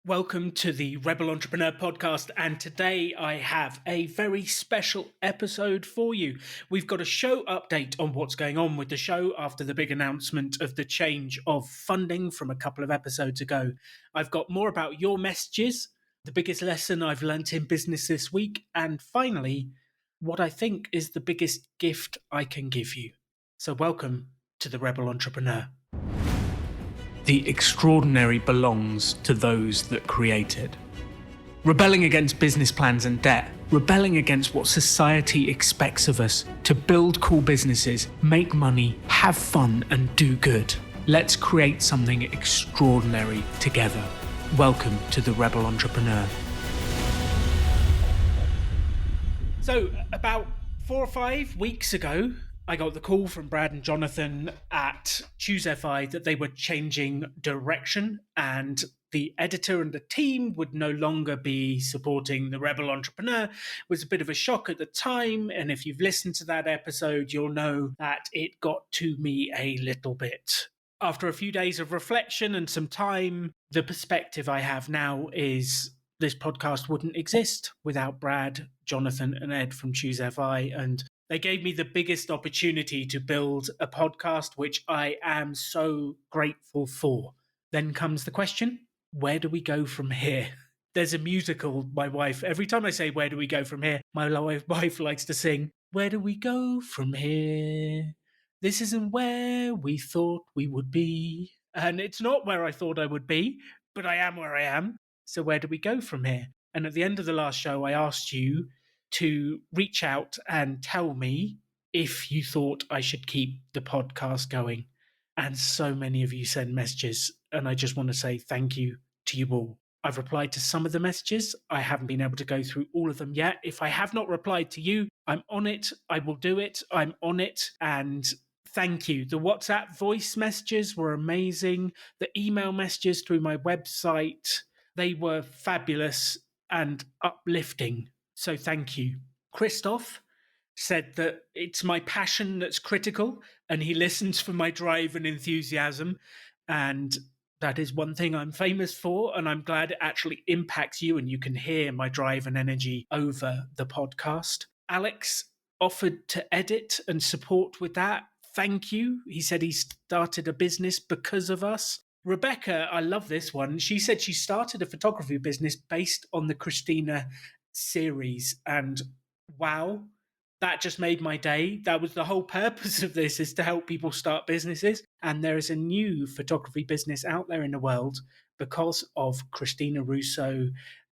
Welcome to the Rebel Entrepreneur Podcast, and today I have a very special episode for you. We've got a show update on what's going on with the show after the big announcement of the change of funding from a couple of episodes ago. I've got more about your messages, the biggest lesson I've learnt in business this week, and finally, what I think is the biggest gift I can give you. So welcome to the Rebel Entrepreneur. The extraordinary belongs to those that create it. Rebelling against business plans and debt, rebelling against what society expects of us to build cool businesses, make money, have fun, and do good. Let's create something extraordinary together. Welcome to the Rebel Entrepreneur. So, about 4 or 5 weeks ago, I got the call from Brad and Jonathan at ChooseFI that they were changing direction and the editor and the team would no longer be supporting the Rebel Entrepreneur. It was a bit of a shock at the time, and if you've listened to that episode, you'll know that it got to me a little bit. After a few days of reflection and some time, the perspective I have now is this podcast wouldn't exist without Brad, Jonathan, and Ed from ChooseFI, and they gave me the biggest opportunity to build a podcast, which I am so grateful for. Then comes the question, where do we go from here? There's a musical, my wife, every time I say, where do we go from here? My wife likes to sing, where do we go from here? This isn't where we thought we would be. And it's not where I thought I would be, but I am where I am. So where do we go from here? And at the end of the last show, I asked you to reach out and tell me if you thought I should keep the podcast going. And so many of you send messages, and I just want to say thank you to you all. I've replied to some of the messages. I haven't been able to go through all of them yet. If I have not replied to you, I'm on it. I will do it. I'm on it. And thank you. The WhatsApp voice messages were amazing. The email messages through my website, they were fabulous and uplifting. So thank you. Christoph said that it's my passion that's critical and he listens for my drive and enthusiasm. And that is one thing I'm famous for. And I'm glad it actually impacts you and you can hear my drive and energy over the podcast. Alex offered to edit and support with that. Thank you. He said he started a business because of us. Rebecca, I love this one. She said she started a photography business based on the Christina series, and wow, that just made my day. That was the whole purpose of this, is to help people start businesses, and there is a new photography business out there in the world because of Christina Russo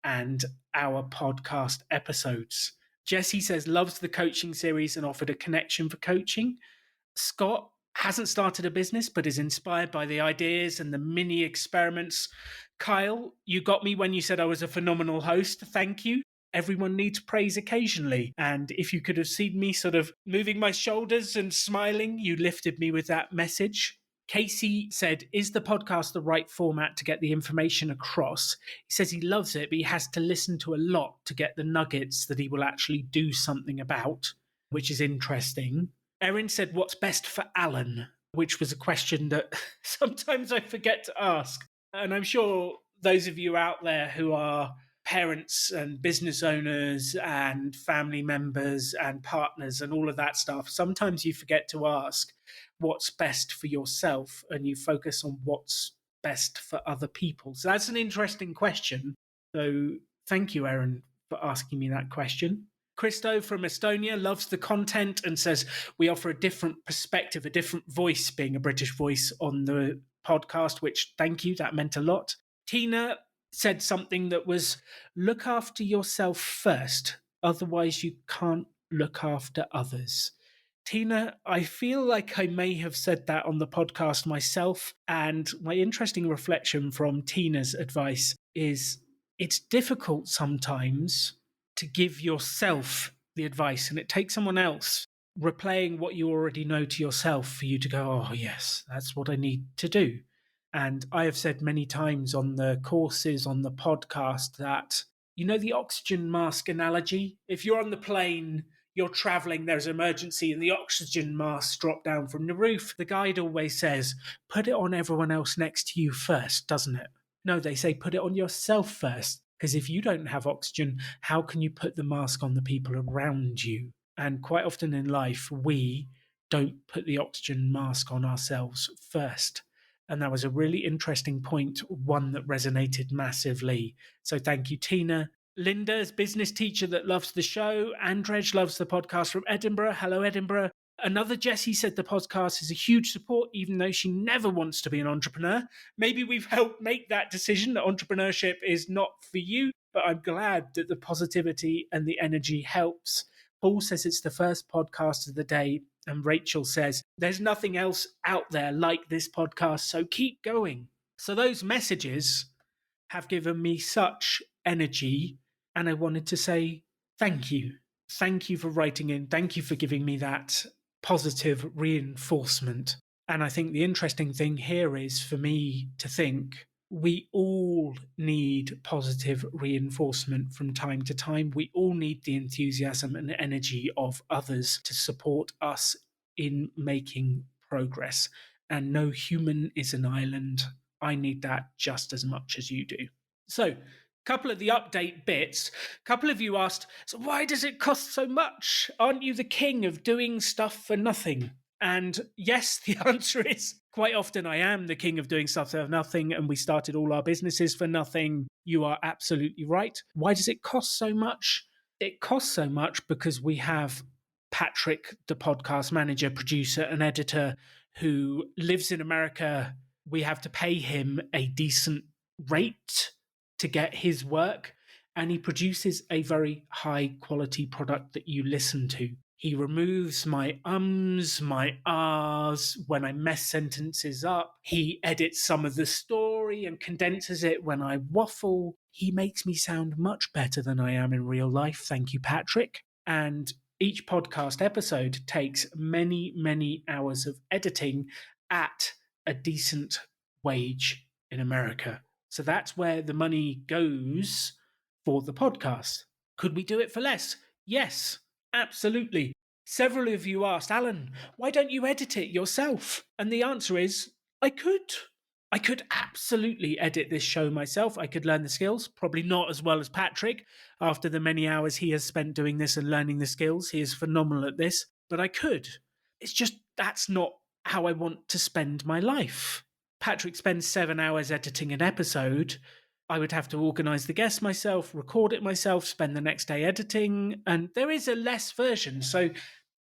and our podcast episodes. Jesse says loves the coaching series and offered a connection for coaching. Scott hasn't started a business but is inspired by the ideas and the mini experiments. Kyle, you got me when you said I was a phenomenal host. Thank you. Everyone needs praise occasionally. And if you could have seen me sort of moving my shoulders and smiling, you lifted me with that message. Casey said, is the podcast the right format to get the information across? He says he loves it, but he has to listen to a lot to get the nuggets that he will actually do something about, which is interesting. Erin said, what's best for Alan? Which was a question that sometimes I forget to ask. And I'm sure those of you out there who are parents and business owners and family members and partners and all of that stuff, sometimes you forget to ask what's best for yourself and you focus on what's best for other people. So that's an interesting question. So thank you, Erin, for asking me that question. Christo from Estonia loves the content and says we offer a different perspective, a different voice, being a British voice on the podcast, which thank you, that meant a lot. Tina said something that was, look after yourself first, otherwise you can't look after others. Tina, I feel like I may have said that on the podcast myself, and my interesting reflection from Tina's advice is it's difficult sometimes to give yourself the advice, and it takes someone else replaying what you already know to yourself for you to go, oh yes, that's what I need to do. And I have said many times on the courses, on the podcast, that, you know, the oxygen mask analogy, if you're on the plane, you're traveling, there's an emergency and the oxygen masks drop down from the roof, the guide always says, put it on everyone else next to you first, doesn't it? No, they say put it on yourself first. Because if you don't have oxygen, how can you put the mask on the people around you? And quite often in life, we don't put the oxygen mask on ourselves first. And that was a really interesting point, one that resonated massively. So thank you, Tina. Linda's business teacher that loves the show. Andrej loves the podcast from Edinburgh. Hello, Edinburgh. Another Jessie said the podcast is a huge support, even though she never wants to be an entrepreneur. Maybe we've helped make that decision that entrepreneurship is not for you, but I'm glad that the positivity and the energy helps. Paul says it's the first podcast of the day, and Rachel says there's nothing else out there like this podcast, so keep going. So those messages have given me such energy, and I wanted to say thank you. Thank you for writing in. Thank you for giving me that positive reinforcement. And I think the interesting thing here is for me to think we all need positive reinforcement from time to time. We all need the enthusiasm and energy of others to support us in making progress. And no human is an island. I need that just as much as you do. So, couple of the update bits. A couple of you asked, so why does it cost so much? Aren't you the king of doing stuff for nothing? And yes, the answer is quite often I am the king of doing stuff for nothing, and we started all our businesses for nothing. You are absolutely right. Why does it cost so much? It costs so much because we have Patrick, the podcast manager, producer, and editor, who lives in America. We have to pay him a decent rate to get his work, and he produces a very high quality product that you listen to. He removes my ums, my ahs when I mess sentences up. He edits some of the story and condenses it when I waffle. He makes me sound much better than I am in real life. Thank you, Patrick. And each podcast episode takes many, many hours of editing at a decent wage in America. So that's where the money goes for the podcast. Could we do it for less? Yes, absolutely. Several of you asked, Alan, why don't you edit it yourself? And the answer is, I could. I could absolutely edit this show myself. I could learn the skills, probably not as well as Patrick. After the many hours he has spent doing this and learning the skills, he is phenomenal at this, but I could. It's just that's not how I want to spend my life. Patrick spends 7 hours editing an episode. I would have to organise the guests myself, record it myself, spend the next day editing, and there is a less version. So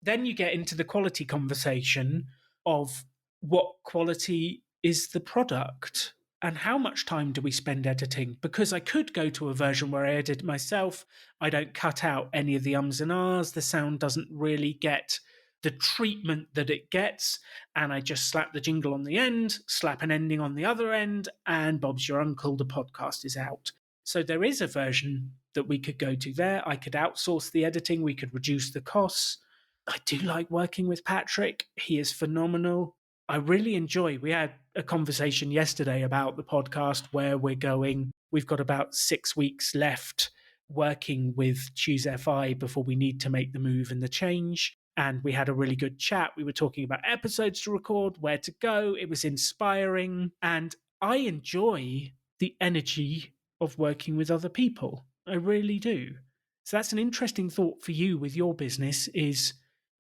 then you get into the quality conversation of what quality is the product and how much time do we spend editing? Because I could go to a version where I edit myself. I don't cut out any of the ums and ahs. The sound doesn't really get the treatment that it gets, and I just slap the jingle on the end, slap an ending on the other end, and Bob's your uncle, the podcast is out. So there is a version that we could go to there. I could outsource the editing, we could reduce the costs. I do like working with Patrick. He is phenomenal. I really enjoy. We had a conversation yesterday about the podcast, where we're going. We've got about 6 weeks left working with Choose FI before we need to make the move and the change. And we had a really good chat. We were talking about episodes to record, where to go. It was inspiring. And I enjoy the energy of working with other people. I really do. So that's an interesting thought for you with your business is,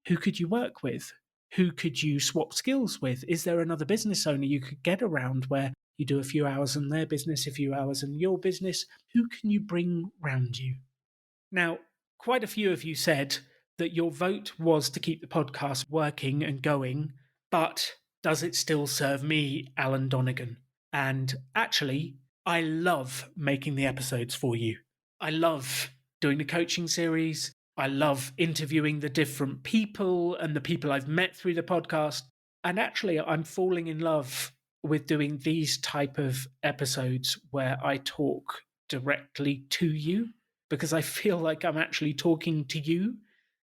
who could you work with? Who could you swap skills with? Is there another business owner you could get around where you do a few hours in their business, a few hours in your business? Who can you bring round you? Now, quite a few of you said that your vote was to keep the podcast working and going, but does it still serve me, Alan Donegan? And actually, I love making the episodes for you. I love doing the coaching series. I love interviewing the different people and the people I've met through the podcast. And actually, I'm falling in love with doing these type of episodes where I talk directly to you, because I feel like I'm actually talking to you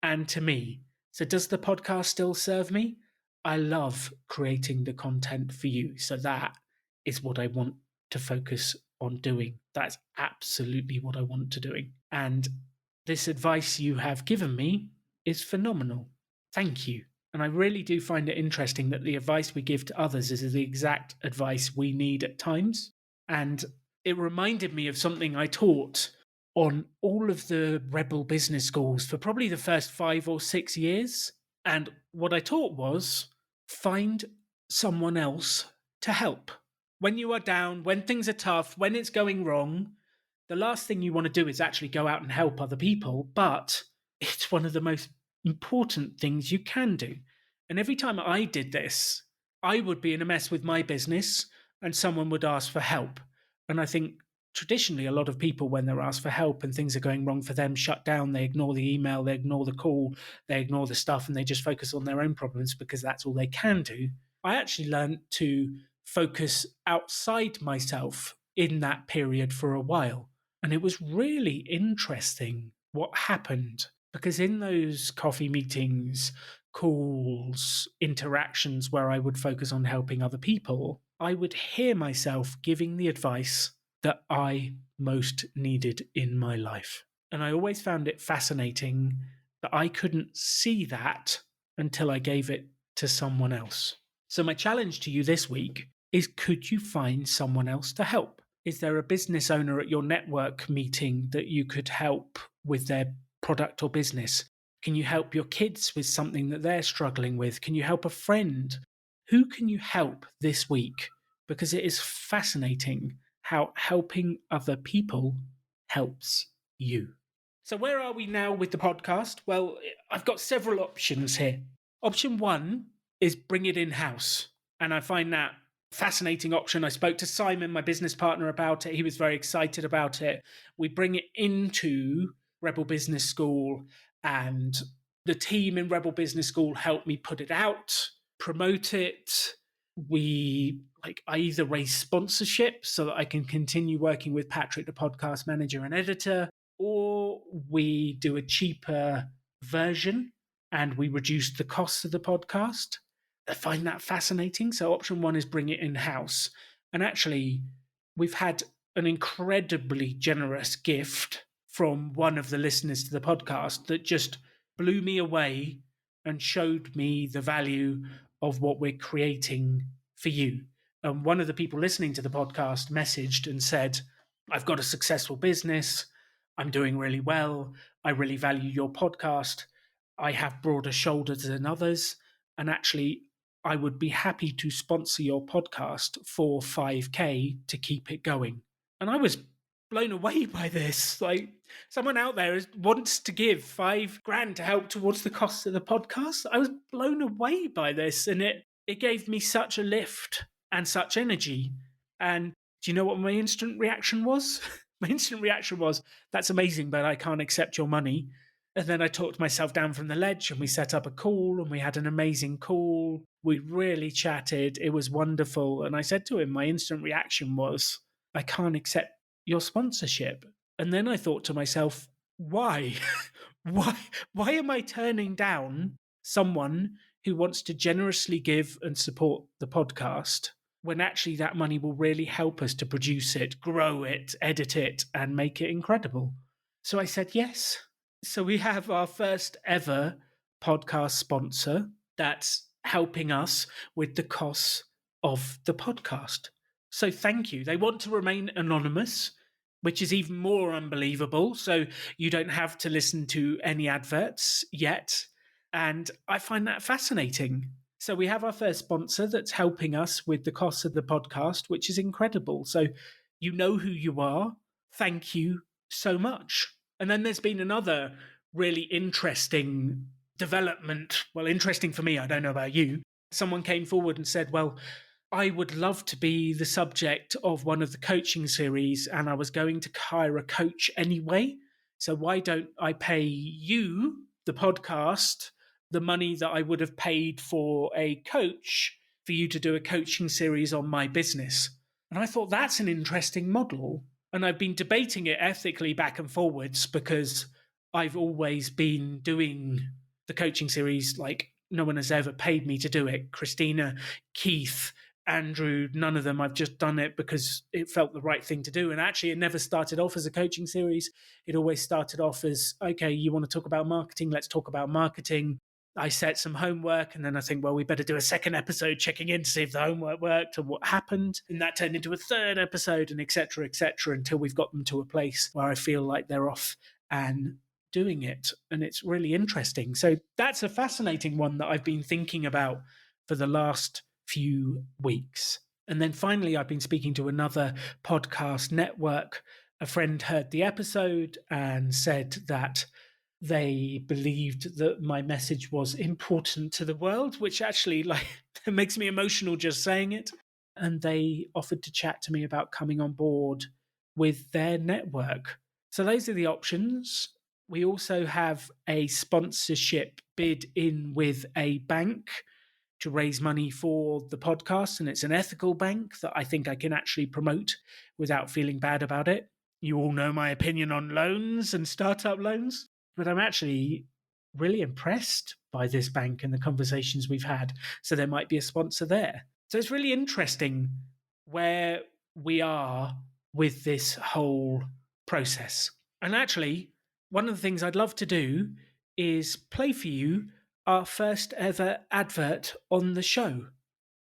and to me. So does the podcast still serve me? I love creating the content for you. So that is what I want to focus on doing. That's absolutely what I want to doing. And this advice you have given me is phenomenal. Thank you. And I really do find it interesting that the advice we give to others is the exact advice we need at times. And it reminded me of something I taught on all of the Rebel business schools for probably the first 5 or 6 years. And what I taught was find someone else to help. When you are down, when things are tough, when it's going wrong, the last thing you want to do is actually go out and help other people, but it's one of the most important things you can do. And every time I did this, I would be in a mess with my business and someone would ask for help. And I think traditionally, a lot of people, when they're asked for help and things are going wrong for them, shut down. They ignore the email, they ignore the call, they ignore the stuff, and they just focus on their own problems because that's all they can do. I actually learned to focus outside myself in that period for a while. And it was really interesting what happened because in those coffee meetings, calls, interactions where I would focus on helping other people, I would hear myself giving the advice that I most needed in my life. And I always found it fascinating that I couldn't see that until I gave it to someone else. So, my challenge to you this week is could you find someone else to help? Is there a business owner at your network meeting that you could help with their product or business? Can you help your kids with something that they're struggling with? Can you help a friend? Who can you help this week? Because it is fascinating how helping other people helps you. So, where are we now with the podcast? Well, I've got several options here. Option one is bring it in house. And I find that fascinating option. I spoke to Simon, my business partner, about it. He was very excited about it. We bring it into Rebel Business School, and the team in Rebel Business School helped me put it out, promote it. I either raise sponsorship so that I can continue working with Patrick, the podcast manager and editor, or we do a cheaper version and we reduce the cost of the podcast. I find that fascinating. So option one is bring it in-house. And actually, we've had an incredibly generous gift from one of the listeners to the podcast that just blew me away and showed me the value of what we're creating for you. And one of the people listening to the podcast messaged and said, I've got a successful business. I'm doing really well. I really value your podcast. I have broader shoulders than others. And actually, I would be happy to sponsor your podcast for 5K to keep it going. And I was blown away by this. Like, someone out there wants to give $5,000 to help towards the cost of the podcast. I was blown away by this, and it gave me such a lift and such energy. And do you know what my instant reaction was? My instant reaction was, that's amazing, but I can't accept your money. And then I talked myself down from the ledge and we set up a call and we had an amazing call. We really chatted. It was wonderful. And I said to him, my instant reaction was, I can't accept your sponsorship. And then I thought to myself, why? Why am I turning down someone who wants to generously give and support the podcast when actually that money will really help us to produce it, grow it, edit it, and make it incredible? So I said yes. So we have our first ever podcast sponsor that's helping us with the costs of the podcast. So thank you. They want to remain anonymous, which is even more unbelievable. So you don't have to listen to any adverts yet. And I find that fascinating. So we have our first sponsor that's helping us with the costs of the podcast, which is incredible. So you know who you are. Thank you so much. And then there's been another really interesting development. Well, interesting for me. I don't know about you. Someone came forward and said, well, I would love to be the subject of one of the coaching series, and I was going to hire a coach anyway. So why don't I pay you, the podcast, the money that I would have paid for a coach for you to do a coaching series on my business? And I thought that's an interesting model. And I've been debating it ethically back and forwards because I've always been doing the coaching series like no one has ever paid me to do it. Christina, Keith, Andrew, none of them. I've just done it because it felt the right thing to do. And actually, it never started off as a coaching series. It always started off as, okay, you want to talk about marketing? Let's talk about marketing. I set some homework, and then I think, well, we better do a second episode checking in to see if the homework worked and what happened. And that turned into a third episode, and et cetera, until we've got them to a place where I feel like they're off and doing it. And it's really interesting. So that's a fascinating one that I've been thinking about for the last few weeks. And then finally, I've been speaking to another podcast network. A friend heard the episode and said that they believed that my message was important to the world, which actually it makes me emotional just saying it. And they offered to chat to me about coming on board with their network. So those are the options. We also have a sponsorship bid in with a bank to raise money for the podcast, and it's an ethical bank that I think I can actually promote without feeling bad about it. You all know my opinion on loans and startup loans, but I'm actually really impressed by this bank and the conversations we've had. So there might be a sponsor there. So it's really interesting where we are with this whole process. And actually, one of the things I'd love to do is play for you our first ever advert on the show.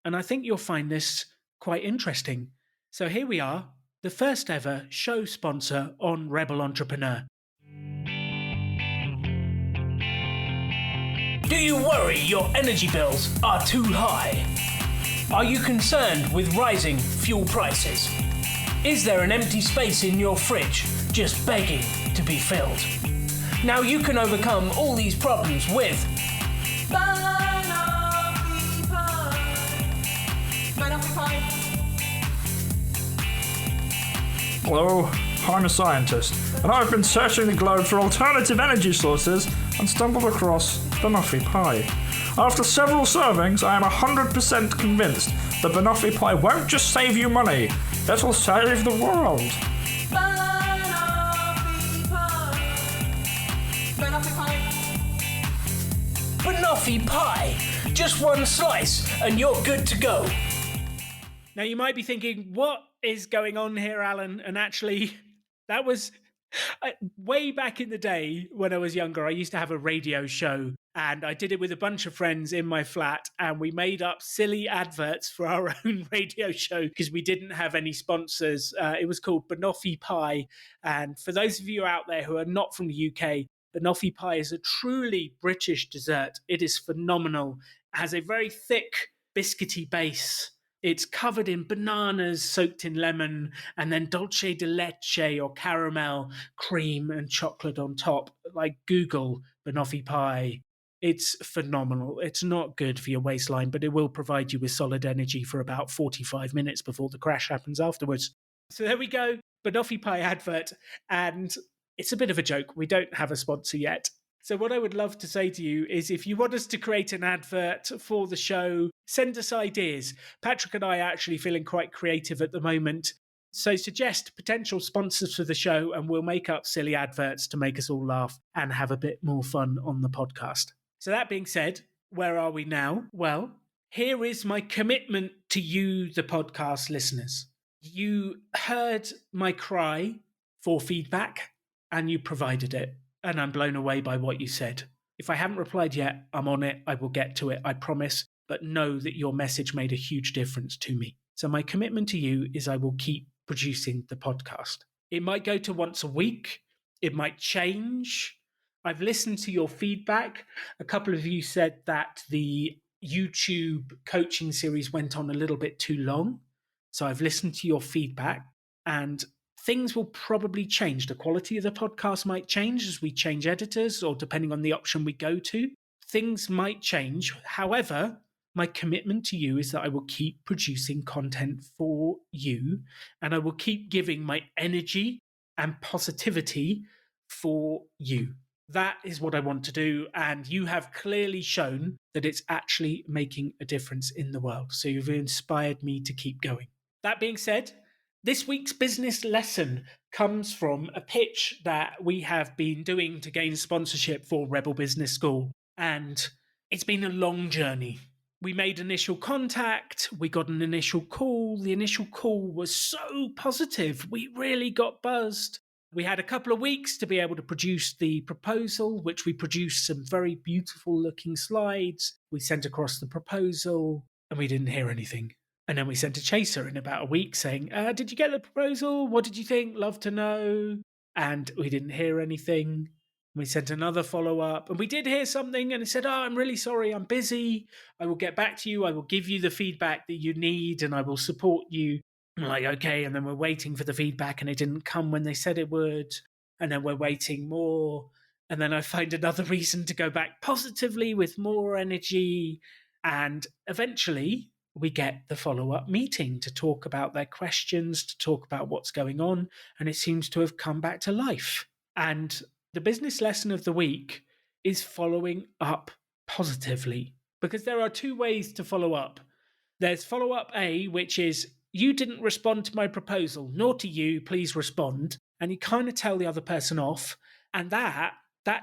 And I think you'll find this quite interesting. So here we are, the first ever show sponsor on Rebel Entrepreneur. Do you worry your energy bills are too high? Are you concerned with rising fuel prices? Is there an empty space in your fridge just begging to be filled? Now you can overcome all these problems with Banoffee Pie. Banoffee Pie. Hello, I'm a scientist, and I've been searching the globe for alternative energy sources and stumbled across Banoffee Pie. After several servings, I am 100% convinced that Banoffee Pie won't just save you money, it'll save the world. Banoffee Pie. Banoffee Pie. Banoffee Pie. Just one slice and you're good to go. Now you might be thinking, what is going on here, Alan? And actually, that was way back in the day when I was younger. I used to have a radio show, and I did it with a bunch of friends in my flat, and we made up silly adverts for our own radio show because we didn't have any sponsors. It was called Banoffee Pie. And for those of you out there who are not from the UK, Banoffee Pie is a truly British dessert. It is phenomenal. It has a very thick, biscuity base. It's covered in bananas soaked in lemon, and then dulce de leche or caramel, cream and chocolate on top. Like, Google Banoffee Pie. It's phenomenal. It's not good for your waistline, but it will provide you with solid energy for about 45 minutes before the crash happens afterwards. So there we go, Banoffee Pie advert. And it's a bit of a joke. We don't have a sponsor yet. So what I would love to say to you is, if you want us to create an advert for the show, send us ideas. Patrick and I are actually feeling quite creative at the moment. So suggest potential sponsors for the show, and we'll make up silly adverts to make us all laugh and have a bit more fun on the podcast. So that being said, where are we now? Well, here is my commitment to you, the podcast listeners. You heard my cry for feedback and you provided it. And I'm blown away by what you said. If I haven't replied yet, I'm on it. I will get to it, I promise. But know that your message made a huge difference to me. So my commitment to you is I will keep producing the podcast. It might go to once a week. It might change. I've listened to your feedback. A couple of you said that the YouTube coaching series went on a little bit too long. So I've listened to your feedback, and things will probably change. The quality of the podcast might change as we change editors, or depending on the option we go to. Things might change. However, my commitment to you is that I will keep producing content for you, and I will keep giving my energy and positivity for you. That is what I want to do, and you have clearly shown that it's actually making a difference in the world. So you've inspired me to keep going. That being said, this week's business lesson comes from a pitch that we have been doing to gain sponsorship for Rebel Business School. And it's been a long journey. We made initial contact. We got an initial call. The initial call was so positive. We really got buzzed. We had a couple of weeks to be able to produce the proposal, which we produced some very beautiful looking slides. We sent across the proposal and we didn't hear anything. And then we sent a chaser in about a week saying, did you get the proposal? What did you think? Love to know. And we didn't hear anything. We sent another follow-up and we did hear something and it said, I'm really sorry, I'm busy. I will get back to you. I will give you the feedback that you need and I will support you. I'm like, okay. And then we're waiting for the feedback and it didn't come when they said it would. And then we're waiting more. And then I find another reason to go back positively with more energy. And eventually we get the follow-up meeting to talk about their questions, to talk about what's going on. And it seems to have come back to life. And the business lesson of the week is following up positively, because there are two ways to follow up. There's follow-up A, which is, you didn't respond to my proposal, nor to you, please respond. And you kind of tell the other person off. And that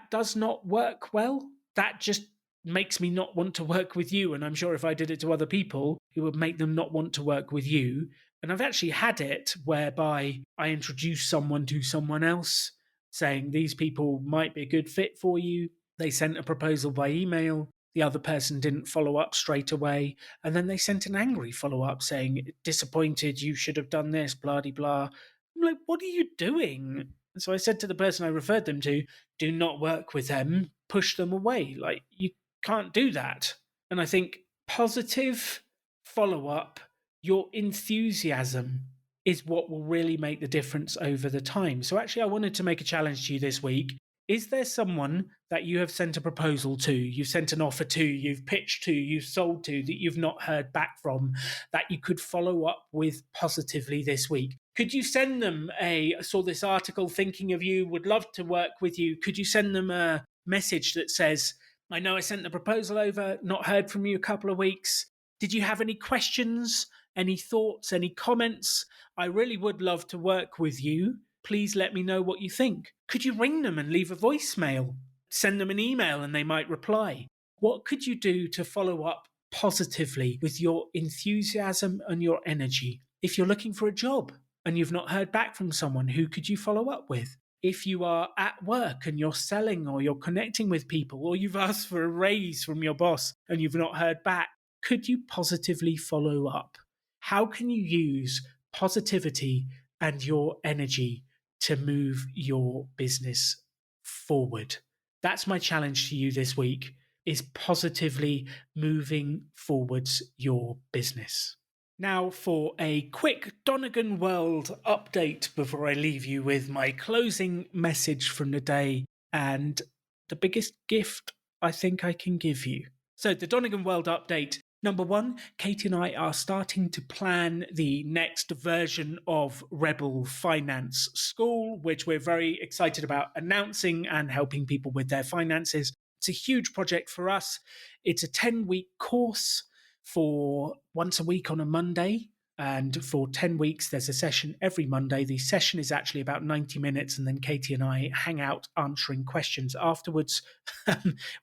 does not work well. That just makes me not want to work with you. And I'm sure if I did it to other people, it would make them not want to work with you. And I've actually had it whereby I introduce someone to someone else saying these people might be a good fit for you. They sent a proposal by email. The other person didn't follow up straight away. And then they sent an angry follow-up saying, disappointed, you should have done this, blah, blah, blah. I'm like, what are you doing? And so I said to the person I referred them to, do not work with them, push them away. Like, you can't do that. And I think positive follow-up, your enthusiasm is what will really make the difference over the time. So actually, I wanted to make a challenge to you this week. Is there someone that you have sent a proposal to, you've sent an offer to, you've pitched to, you've sold to, that you've not heard back from, that you could follow up with positively this week? Could you send them I saw this article, thinking of you, would love to work with you. Could you send them a message that says, I know I sent the proposal over, not heard from you a couple of weeks. Did you have any questions, any thoughts, any comments? I really would love to work with you. Please let me know what you think. Could you ring them and leave a voicemail? Send them an email and they might reply. What could you do to follow up positively with your enthusiasm and your energy? If you're looking for a job and you've not heard back from someone, who could you follow up with? If you are at work and you're selling or you're connecting with people, or you've asked for a raise from your boss and you've not heard back, could you positively follow up? How can you use positivity and your energy to move your business forward? That's my challenge to you this week, is positively moving forwards your business. Now for a quick Donegan World update before I leave you with my closing message from the day and the biggest gift I think I can give you. So the Donegan World update. Number one, Katie and I are starting to plan the next version of Rebel Finance School, which we're very excited about announcing and helping people with their finances. It's a huge project for us. It's a 10-week course for once a week on a Monday. And for 10 weeks, there's a session every Monday. The session is actually about 90 minutes, and then Katie and I hang out answering questions afterwards,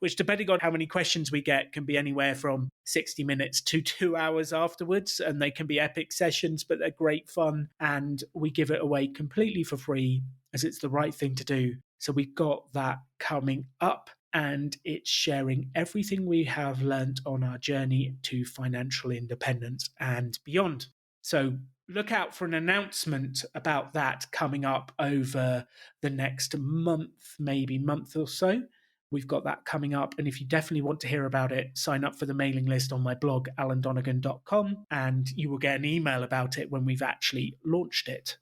which, depending on how many questions we get, can be anywhere from 60 minutes to 2 hours afterwards. And they can be epic sessions, but they're great fun. And we give it away completely for free, as it's the right thing to do. So we've got that coming up, and it's sharing everything we have learnt on our journey to financial independence and beyond. So look out for an announcement about that coming up over the next month, maybe month or so. We've got that coming up. And if you definitely want to hear about it, sign up for the mailing list on my blog, alandonegan.com, and you will get an email about it when we've actually launched it.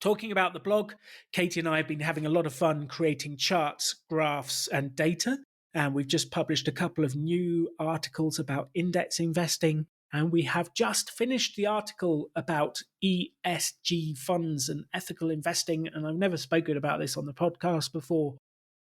Talking about the blog, Katie and I have been having a lot of fun creating charts, graphs, and data. And we've just published a couple of new articles about index investing. And we have just finished the article about ESG funds and ethical investing. And I've never spoken about this on the podcast before.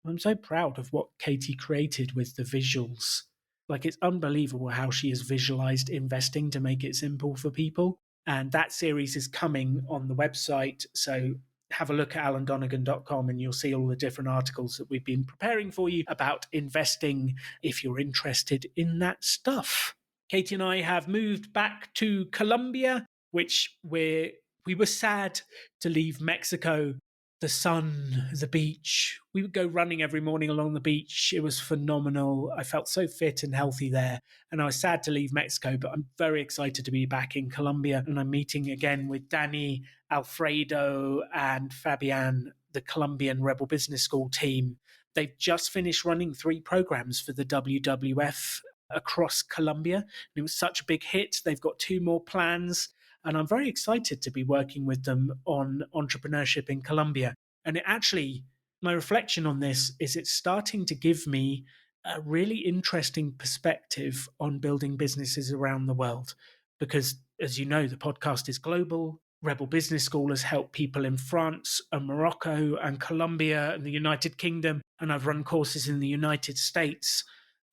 I'm so proud of what Katie created with the visuals. Like, it's unbelievable how she has visualized investing to make it simple for people. And that series is coming on the website. So have a look at alandonegan.com and you'll see all the different articles that we've been preparing for you about investing if you're interested in that stuff. Katie and I have moved back to Colombia, which we were sad to leave Mexico, the sun, the beach. We would go running every morning along the beach. It was phenomenal. I felt so fit and healthy there. And I was sad to leave Mexico, but I'm very excited to be back in Colombia. And I'm meeting again with Danny, Alfredo, and Fabian, the Colombian Rebel Business School team. They've just finished running 3 programs for the WWF across Colombia. And it was such a big hit. They've got 2 more plans. And I'm very excited to be working with them on entrepreneurship in Colombia. And it actually, my reflection on this is it's starting to give me a really interesting perspective on building businesses around the world. Because, as you know, the podcast is global. Rebel Business School has helped people in France and Morocco and Colombia and the United Kingdom. And I've run courses in the United States.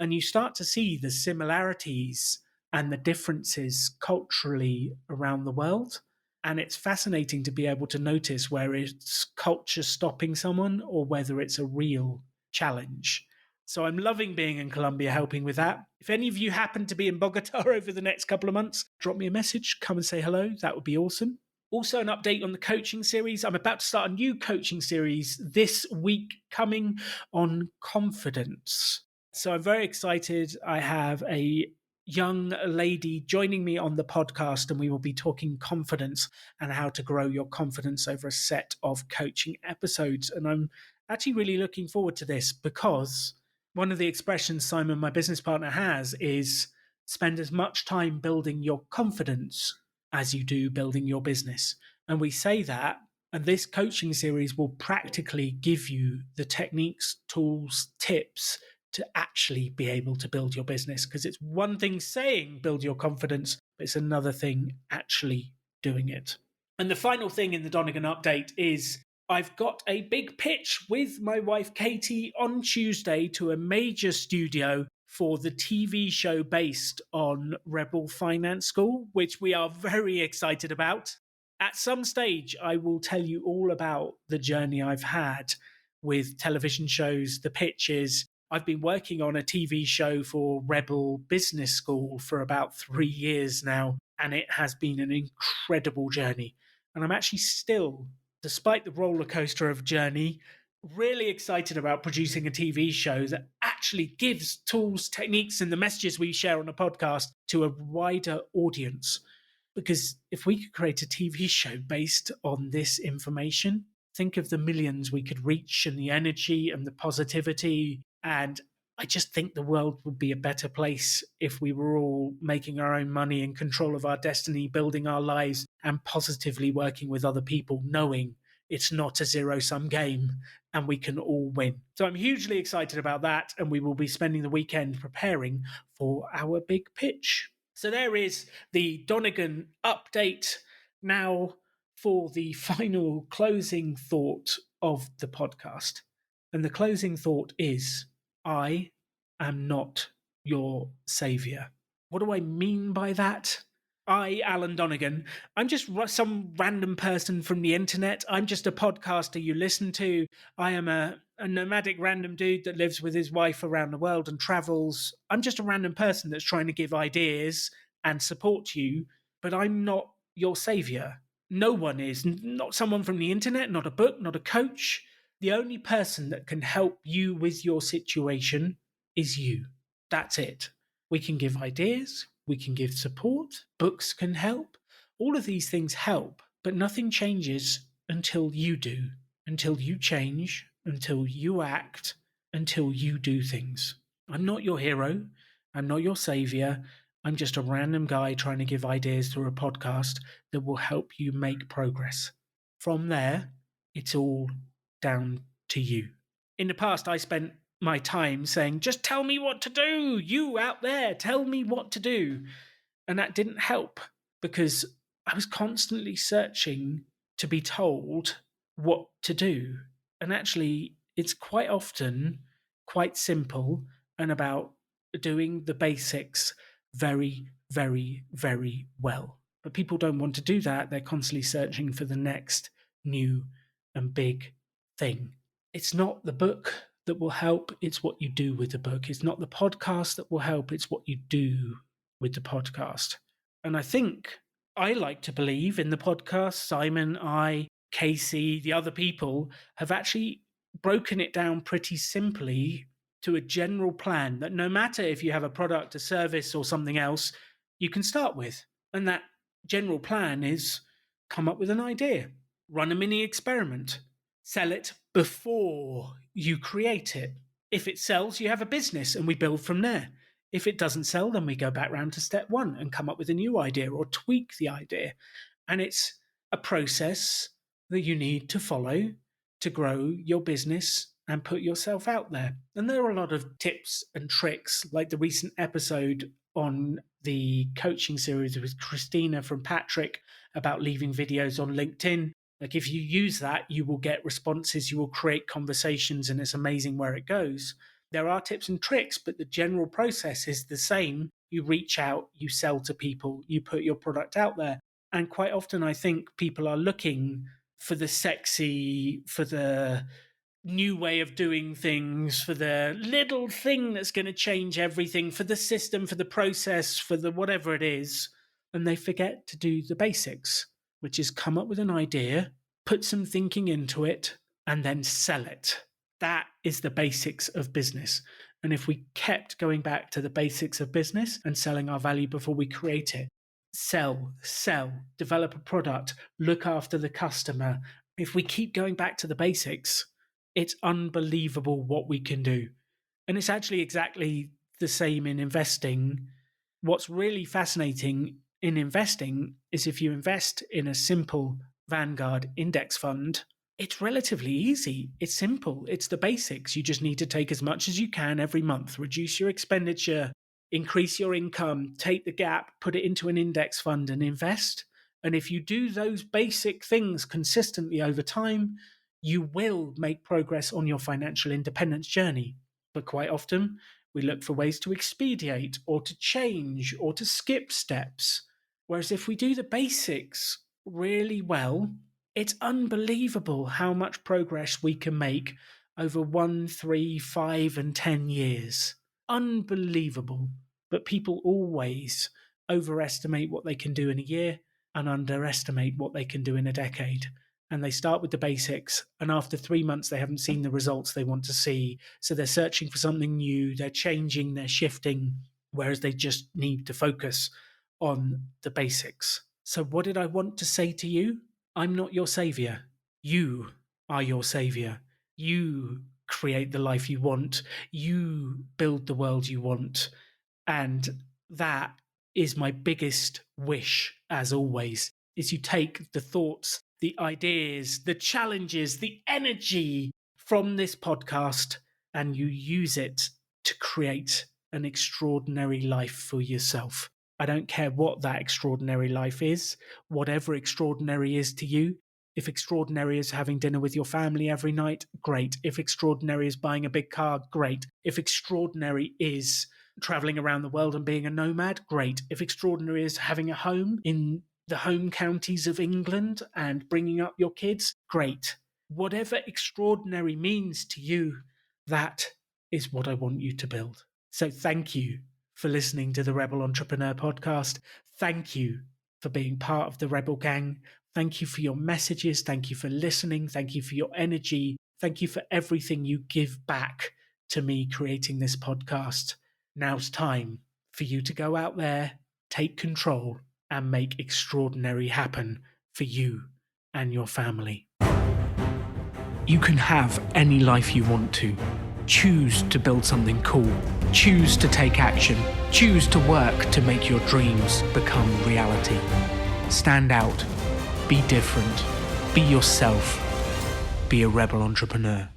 And you start to see the similarities and the differences culturally around the world. And it's fascinating to be able to notice where it's culture stopping someone or whether it's a real challenge. So I'm loving being in Colombia, helping with that. If any of you happen to be in Bogota over the next couple of months, drop me a message, come and say hello. That would be awesome. Also, an update on the coaching series. I'm about to start a new coaching series this week coming on confidence. So I'm very excited. I have a young lady joining me on the podcast, and we will be talking confidence and how to grow your confidence over a set of coaching episodes. And I'm actually really looking forward to this because one of the expressions Simon, my business partner, has is spend as much time building your confidence as you do building your business. And we say that, and this coaching series will practically give you the techniques, tools, tips to actually be able to build your business. Because it's one thing saying build your confidence, but it's another thing actually doing it. And the final thing in the Donegan update is I've got a big pitch with my wife Katie on Tuesday to a major studio for the TV show based on Rebel Finance School, which we are very excited about. At some stage, I will tell you all about the journey I've had with television shows, the pitches. I've been working on a TV show for Rebel Business School for about 3 years now, and it has been an incredible journey. And I'm actually still, despite the roller coaster of journey, really excited about producing a TV show that actually gives tools, techniques, and the messages we share on a podcast to a wider audience. Because if we could create a TV show based on this information, think of the millions we could reach and the energy and the positivity. And I just think the world would be a better place if we were all making our own money, in control of our destiny, building our lives, and positively working with other people, knowing it's not a zero-sum game and we can all win. So I'm hugely excited about that, and we will be spending the weekend preparing for our big pitch. So there is the Donegan update. Now for the final closing thought of the podcast. And the closing thought is, I am not your savior. What do I mean by that? I, Alan Donegan, I'm just some random person from the internet. I'm just a podcaster you listen to. I am a nomadic random dude that lives with his wife around the world and travels. I'm just a random person that's trying to give ideas and support you, but I'm not your savior. No one is. Not someone from the internet, not a book, not a coach. The only person that can help you with your situation is you. That's it. We can give ideas, we can give support, books can help. All of these things help, but nothing changes until you do, until you change, until you act, until you do things. I'm not your hero. I'm not your savior. I'm just a random guy trying to give ideas through a podcast that will help you make progress. From there, it's all down to you. In the past, I spent my time saying, just tell me what to do. You out there, tell me what to do. And that didn't help because I was constantly searching to be told what to do. And actually, it's quite often quite simple and about doing the basics very, very, very well. But people don't want to do that. They're constantly searching for the next new and big thing. It's not the book that will help, it's what you do with the book. It's not the podcast that will help, it's what you do with the podcast. And I think I like to believe in the podcast, Simon, I, Casey, the other people have actually broken it down pretty simply to a general plan that no matter if you have a product, a service, or something else, you can start with. And that general plan is come up with an idea, run a mini experiment, sell it before you create it. If it sells, you have a business and we build from there. If it doesn't sell, then we go back round to step one and come up with a new idea or tweak the idea. And it's a process that you need to follow to grow your business and put yourself out there. And there are a lot of tips and tricks, like the recent episode on the coaching series with Christina from Patrick about leaving videos on LinkedIn. Like if you use that, you will get responses, you will create conversations, and it's amazing where it goes. There are tips and tricks, but the general process is the same. You reach out, you sell to people, you put your product out there. And quite often I think people are looking for the sexy, for the new way of doing things, for the little thing that's going to change everything, for the system, for the process, for the whatever it is. And they forget to do the basics, which is come up with an idea, put some thinking into it, and then sell it. That is the basics of business. And if we kept going back to the basics of business and selling our value before we create it, sell, develop a product, look after the customer. If we keep going back to the basics, it's unbelievable what we can do. And it's actually exactly the same in investing. What's really fascinating in investing is if you invest in a simple Vanguard index fund, it's relatively easy. It's simple. It's the basics. You just need to take as much as you can every month, reduce your expenditure, increase your income, take the gap, put it into an index fund and invest. And if you do those basic things consistently over time, you will make progress on your financial independence journey. But quite often, we look for ways to expedite or to change or to skip steps. Whereas if we do the basics really well, it's unbelievable how much progress we can make over 1, 3, 5, and 10 years. Unbelievable. But people always overestimate what they can do in a year and underestimate what they can do in a decade. And they start with the basics, and after 3 months, they haven't seen the results they want to see. So they're searching for something new, they're changing, they're shifting, whereas they just need to focus on the basics. So what did I want to say to you? I'm not your savior. You are your savior. You create the life you want. You build the world you want. And that is my biggest wish, as always, is you take the thoughts, the ideas, the challenges, the energy from this podcast, and you use it to create an extraordinary life for yourself. I don't care what that extraordinary life is, whatever extraordinary is to you. If extraordinary is having dinner with your family every night, great. If extraordinary is buying a big car, great. If extraordinary is traveling around the world and being a nomad, great. If extraordinary is having a home in the home counties of England and bringing up your kids, great. Whatever extraordinary means to you, that is what I want you to build. So thank you for listening to the Rebel Entrepreneur Podcast. Thank you for being part of the Rebel Gang. Thank you for your messages. Thank you for listening. Thank you for your energy. Thank you for everything you give back to me creating this podcast. Now's time for you to go out there, take control, and make extraordinary happen for you and your family. You can have any life you want to. Choose to build something cool. Choose to take action. Choose to work to make your dreams become reality. Stand out. Be different. Be yourself. Be a rebel entrepreneur.